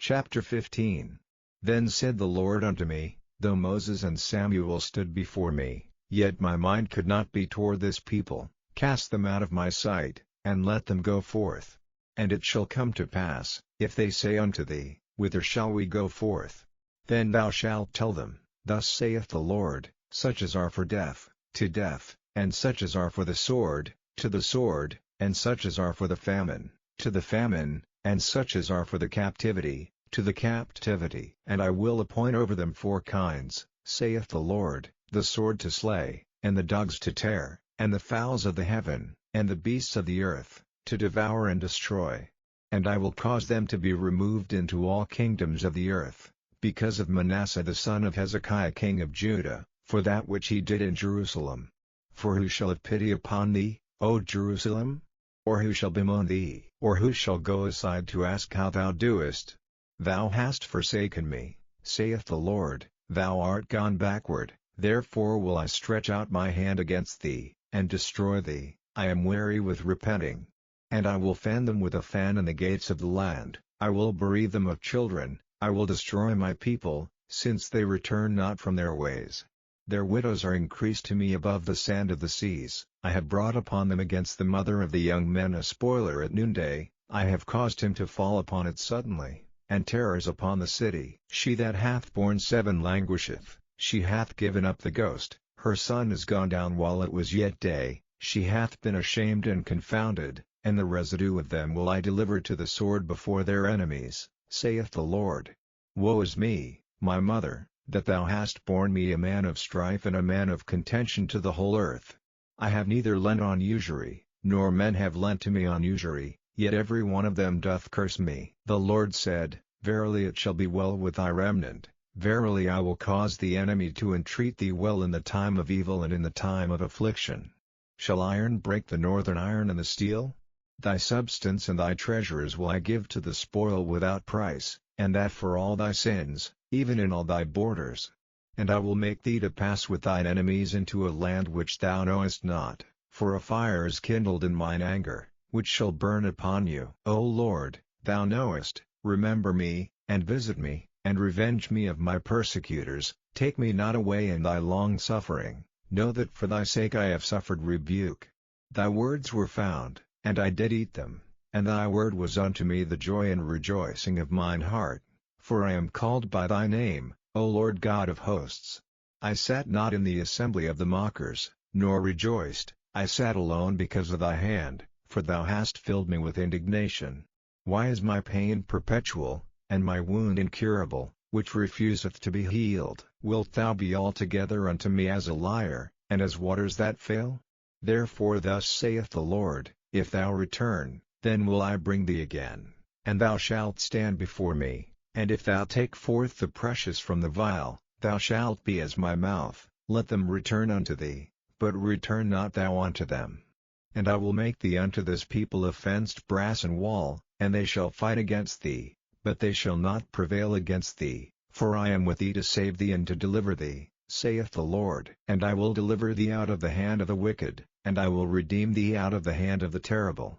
Chapter 15. Then said the Lord unto me, Though Moses and Samuel stood before me, yet my mind could not be toward this people. Cast them out of my sight, and let them go forth. And it shall come to pass, if they say unto thee, Whither shall we go forth? Then thou shalt tell them, Thus saith the Lord, Such as are for death, to death, and such as are for the sword, to the sword, and such as are for the famine, to the famine, and such as are for the captivity, to the captivity. And I will appoint over them 4 kinds, saith the Lord, the sword to slay, and the dogs to tear, and the fowls of the heaven, and the beasts of the earth, to devour and destroy. And I will cause them to be removed into all kingdoms of the earth, because of Manasseh the son of Hezekiah king of Judah, for that which he did in Jerusalem. For who shall have pity upon thee, O Jerusalem? Or who shall bemoan thee? Or who shall go aside to ask how thou doest? Thou hast forsaken me, saith the Lord, thou art gone backward, therefore will I stretch out my hand against thee, and destroy thee. I am weary with repenting. And I will fan them with a fan in the gates of the land, I will bereave them of children, I will destroy my people, since they return not from their ways. Their widows are increased to me above the sand of the seas. I have brought upon them against the mother of the young men a spoiler at noonday, I have caused him to fall upon it suddenly, and terrors upon the city. She that hath borne 7 languisheth, she hath given up the ghost, her son is gone down while it was yet day, she hath been ashamed and confounded, and the residue of them will I deliver to the sword before their enemies, saith the Lord. Woe is me, my mother, that thou hast borne me a man of strife and a man of contention to the whole earth. I have neither lent on usury, nor men have lent to me on usury, yet every one of them doth curse me. The Lord said, Verily it shall be well with thy remnant, verily I will cause the enemy to entreat thee well in the time of evil and in the time of affliction. Shall iron break the northern iron and the steel? Thy substance and thy treasures will I give to the spoil without price, and that for all thy sins, even in all thy borders. And I will make thee to pass with thine enemies into a land which thou knowest not, for a fire is kindled in mine anger, which shall burn upon you. O Lord, thou knowest, remember me, and visit me, and revenge me of my persecutors, take me not away in thy long suffering. Know that for thy sake I have suffered rebuke. Thy words were found, and I did eat them, and thy word was unto me the joy and rejoicing of mine heart. For I am called by thy name, O Lord God of hosts. I sat not in the assembly of the mockers, nor rejoiced, I sat alone because of thy hand, for thou hast filled me with indignation. Why is my pain perpetual, and my wound incurable, which refuseth to be healed? Wilt thou be altogether unto me as a liar, and as waters that fail? Therefore thus saith the Lord, If thou return, then will I bring thee again, and thou shalt stand before me. And if thou take forth the precious from the vial, thou shalt be as my mouth. Let them return unto thee, but return not thou unto them. And I will make thee unto this people a fenced brass and wall, and they shall fight against thee, but they shall not prevail against thee, for I am with thee to save thee and to deliver thee, saith the Lord. And I will deliver thee out of the hand of the wicked, and I will redeem thee out of the hand of the terrible.